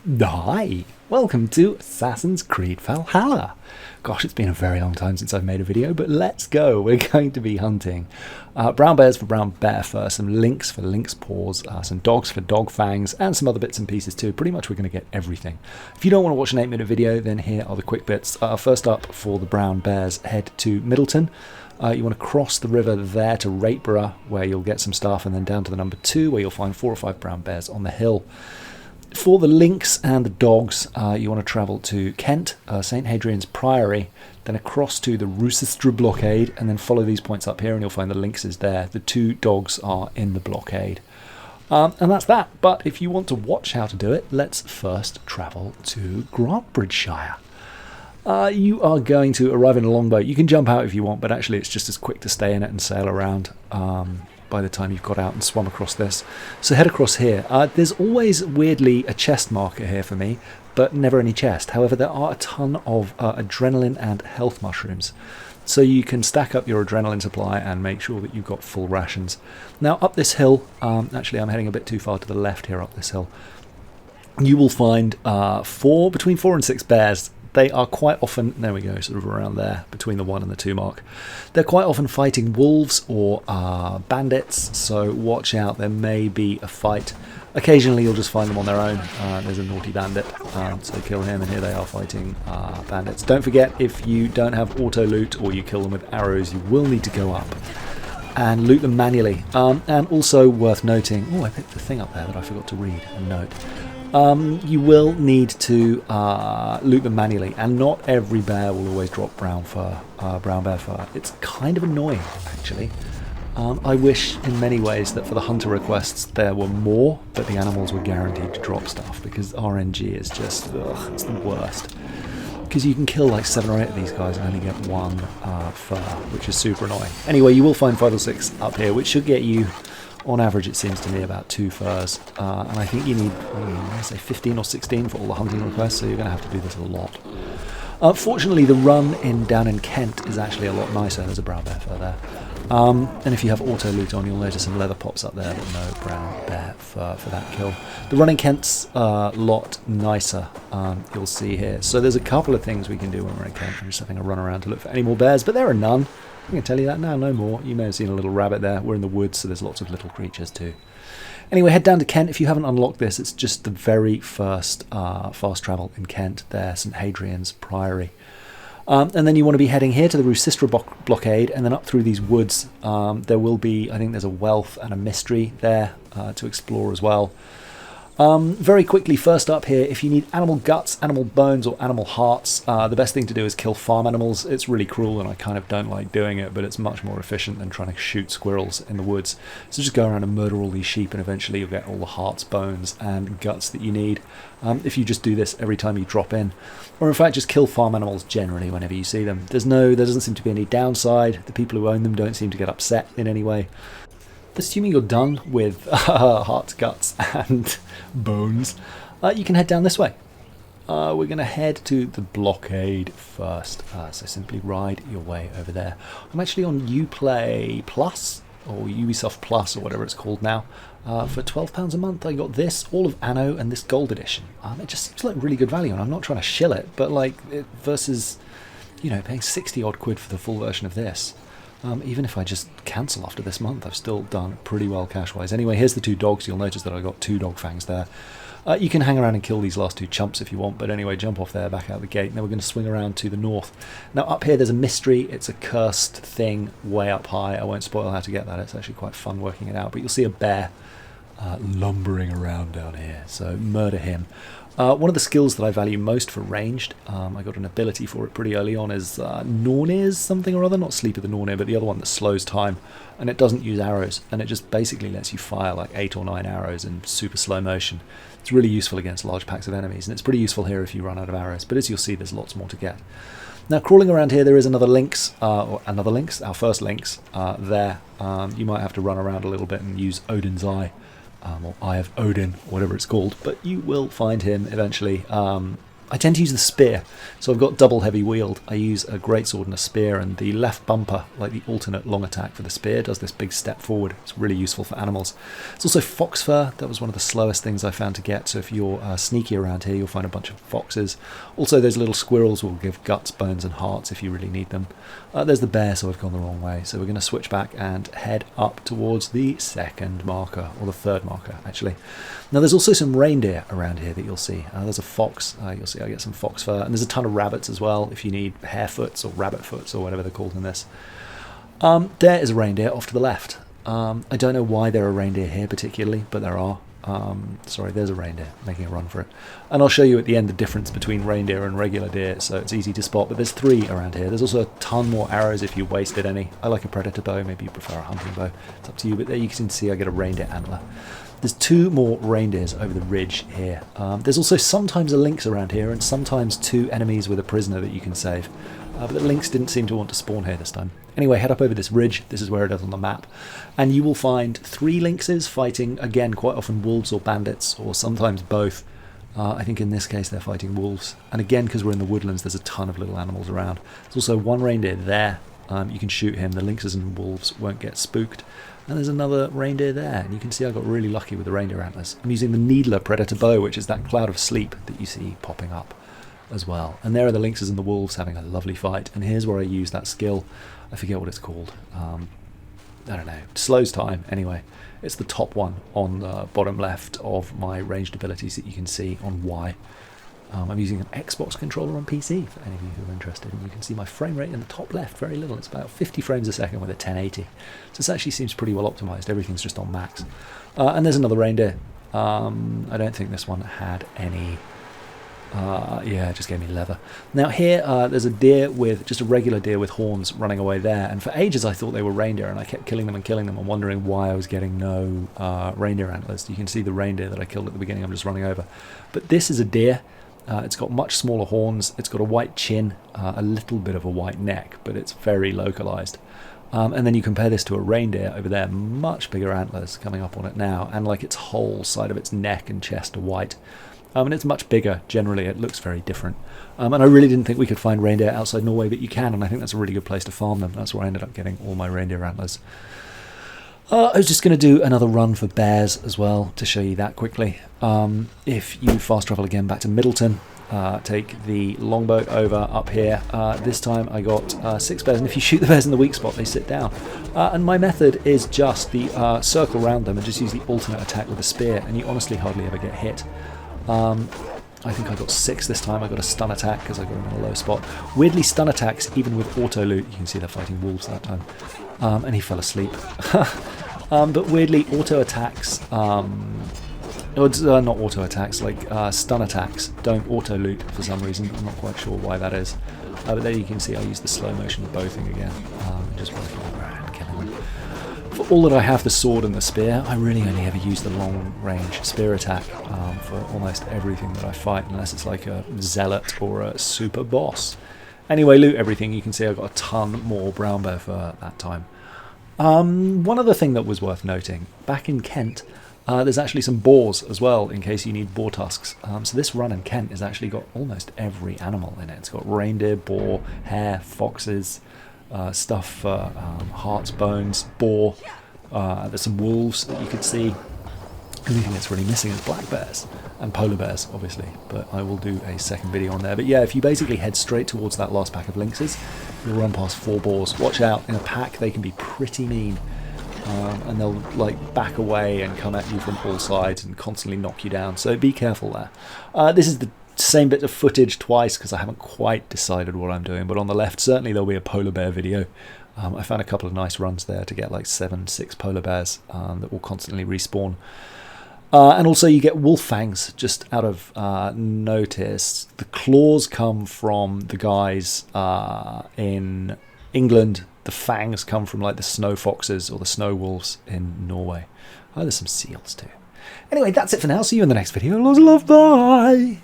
Hi, welcome to Assassin's Creed Valhalla. Gosh, it's been a very long time since I've made a video, but let's go. We're going to be hunting brown bears for brown bear fur, some lynx for lynx paws, some dogs for dog fangs, and some other bits and pieces too. Pretty much we're going to get everything. If you don't want to watch an 8-minute video, then here are the quick bits. First up, for the brown bears, head to Middletun. You want to cross the river there to Reindeer, where you'll get some stuff, and then down to the number 2, where you'll find 4 or 5 brown bears on the hill. For the lynx and the dogs, you want to travel to Kent, St. Hadrian's Priory, then across to the Rouecistre Blockade, and then follow these points up here and you'll find the lynxes there. The 2 dogs are in the blockade. And that's that. But if you want to watch how to do it, let's first travel to Grantebridgescire. You are going to arrive in a longboat. You can jump out if you want, but actually it's just as quick to stay in it and sail around by the time you've got out and swum across this. So head across here. There's always, weirdly, a chest marker here for me, but never any chest. However, there are a ton of adrenaline and health mushrooms. So you can stack up your adrenaline supply and make sure that you've got full rations. Now, up this hill, actually I'm heading a bit too far to the left here up this hill, you will find between 4 and 6 bears. They are quite often, there we go, sort of around there, between the 1 and the 2 mark. They're quite often fighting wolves or bandits, so watch out, there may be a fight. Occasionally you'll just find them on their own. There's a naughty bandit, so kill him, and here they are fighting bandits. Don't forget, if you don't have auto loot or you kill them with arrows, you will need to go up and loot them manually. And also worth noting, oh, I picked the thing up there that I forgot to read and note. You will need to loot them manually, and not every bear will always drop brown bear fur. It's kind of annoying, actually. I wish in many ways that for the hunter requests there were more, but the animals were guaranteed to drop stuff, because RNG is just, it's the worst. Because you can kill like 7 or 8 of these guys and only get 1 fur, which is super annoying. Anyway, you will find 5 or 6 up here, which should get you, on average, it seems to me, about 2 furs. And I think you need, I say 15 or 16 for all the hunting requests, so you're going to have to do this a lot. Fortunately, the run down in Kent is actually a lot nicer. There's a brown bear fur there. And if you have auto loot on, you'll notice some leather pops up there, but no brown bear fur for that kill. The run in Kent's a lot nicer, you'll see here. So there's a couple of things we can do when we're in Kent. I'm just having a run around to look for any more bears, but there are none. I can tell you that now, no more. You may have seen a little rabbit there. We're in the woods, so there's lots of little creatures too. Anyway, head down to Kent. If you haven't unlocked this, it's just the very first fast travel in Kent there, St. Hadrian's Priory. And then you want to be heading here to the Rouecistre Blockade, and then up through these woods. There will be, I think there's a wealth and a mystery there to explore as well. Very quickly, first up here, if you need animal guts, animal bones, or animal hearts, the best thing to do is kill farm animals. It's really cruel and I kind of don't like doing it, but it's much more efficient than trying to shoot squirrels in the woods. So just go around and murder all these sheep, and eventually you'll get all the hearts, bones, and guts that you need if you just do this every time you drop in. Or in fact, just kill farm animals generally whenever you see them. There doesn't seem to be any downside. The people who own them don't seem to get upset in any way. Assuming you're done with hearts, guts, and bones, you can head down this way. We're going to head to the blockade first, so simply ride your way over there. I'm actually on Uplay Plus, or Ubisoft Plus, or whatever it's called now. For £12 a month, I got this, all of Anno, and this gold edition. It just seems like really good value, and I'm not trying to shill it, but like versus, you know, paying 60 odd quid for the full version of this. Even if I just cancel after this month, I've still done pretty well cash-wise. Anyway, here's the 2 dogs. You'll notice that I got 2 dog fangs there. You can hang around and kill these last 2 chumps if you want, but anyway, jump off there, back out the gate, and then we're going to swing around to the north. Now, up here, there's a mystery. It's a cursed thing way up high. I won't spoil how to get that. It's actually quite fun working it out, but you'll see a bear lumbering around down here, so murder him. One of the skills that I value most for ranged, I got an ability for it pretty early on, is Nornir's something or other, not Sleep of the Nornir, but the other one that slows time, and it doesn't use arrows, and it just basically lets you fire like 8 or 9 arrows in super slow motion. It's really useful against large packs of enemies, and it's pretty useful here if you run out of arrows, but as you'll see, there's lots more to get. Now, crawling around here, there is another lynx, our first lynx, there. You might have to run around a little bit and use Odin's Eye. Or Eye of Odin, whatever it's called, but you will find him eventually. I tend to use the spear, so I've got double heavy wield. I use a greatsword and a spear, and the left bumper, like the alternate long attack for the spear, does this big step forward. It's really useful for animals. It's also fox fur. That was one of the slowest things I found to get, so if you're sneaky around here, you'll find a bunch of foxes. Also, those little squirrels will give guts, bones and hearts if you really need them. There's the bear, so I've gone the wrong way. So we're going to switch back and head up towards the second marker, or the third marker, actually. Now, there's also some reindeer around here that you'll see. There's a fox. You'll see I get some fox fur, and there's a ton of rabbits as well, if you need harefoots or rabbit foots or whatever they're called in this. There is a reindeer off to the left. I don't know why there are reindeer here particularly, but there are. Sorry, there's a reindeer making a run for it. And I'll show you at the end the difference between reindeer and regular deer, so it's easy to spot. But there's 3 around here. There's also a ton more arrows if you wasted any. I like a predator bow, maybe you prefer a hunting bow. It's up to you, but there you can see I get a reindeer antler. There's 2 more reindeers over the ridge here. There's also sometimes a lynx around here, and sometimes 2 enemies with a prisoner that you can save. But the lynx didn't seem to want to spawn here this time. Anyway, head up over this ridge. This is where it is on the map. And you will find 3 lynxes fighting, again, quite often wolves or bandits, or sometimes both. I think in this case they're fighting wolves. And again, because we're in the woodlands, there's a ton of little animals around. There's also 1 reindeer there. You can shoot him. The lynxes and wolves won't get spooked. And there's another reindeer there, and you can see I got really lucky with the reindeer antlers. I'm using the Needler Predator Bow, which is that cloud of sleep that you see popping up as well. And there are the lynxes and the wolves having a lovely fight, and here's where I use that skill. I forget what it's called. I don't know. It slows time, anyway. It's the top one on the bottom left of my ranged abilities that you can see on Y. I'm using an Xbox controller on PC, for any of you who are interested, and you can see my frame rate in the top left, very little. It's about 50 frames a second with a 1080. So this actually seems pretty well optimized. Everything's just on max. And there's another reindeer. I don't think this one had any... yeah, it just gave me leather. Now here, there's a deer with, just a regular deer with horns running away there, and for ages I thought they were reindeer, and I kept killing them and wondering why I was getting no reindeer antlers. You can see the reindeer that I killed at the beginning, I'm just running over. But this is a deer. It's got much smaller horns, it's got a white chin, a little bit of a white neck, but it's very localized. And then you compare this to a reindeer over there, much bigger antlers coming up on it now, and like its whole side of its neck and chest are white. And it's much bigger, generally, it looks very different. And I really didn't think we could find reindeer outside Norway, but you can, and I think that's a really good place to farm them. That's where I ended up getting all my reindeer antlers. I was just going to do another run for bears as well, to show you that quickly. If you fast travel again back to Middletun, take the longboat over up here. This time I got 6 bears, and if you shoot the bears in the weak spot, they sit down. And my method is just the circle around them and just use the alternate attack with a spear, and you honestly hardly ever get hit. I think I got 6 this time. I got a stun attack because I got him in a low spot. Weirdly, stun attacks, even with auto loot, you can see they're fighting wolves that time. And he fell asleep. But weirdly, auto attacks, not auto attacks, like stun attacks, don't auto loot for some reason. I'm not quite sure why that is. But there you can see I use the slow motion bothing again. Just working around, killing them. For all that I have the sword and the spear, I really only ever use the long range spear attack for almost everything that I fight, unless it's like a zealot or a super boss. Anyway, loot everything. You can see I got a ton more brown bear fur that time. One other thing that was worth noting, back in Kent, there's actually some boars as well, in case you need boar tusks. So this run in Kent has actually got almost every animal in it. It's got reindeer, boar, hare, foxes, stuff for hearts, bones, boar. There's some wolves that you could see. The only thing that's really missing is black bears and polar bears, obviously, but I will do a second video on there. But yeah, if you basically head straight towards that last pack of lynxes, you'll run past 4 boars. Watch out, in a pack they can be pretty mean, and they'll like back away and come at you from all sides and constantly knock you down, so be careful there. This is the same bit of footage twice because I haven't quite decided what I'm doing, but on the left certainly there'll be a polar bear video. I found a couple of nice runs there to get like 6 polar bears that will constantly respawn. And also you get wolf fangs, just out of notice. The claws come from the guys in England. The fangs come from like the snow foxes or the snow wolves in Norway. Oh, there's some seals too. Anyway, that's it for now. See you in the next video. Lots of love. Bye.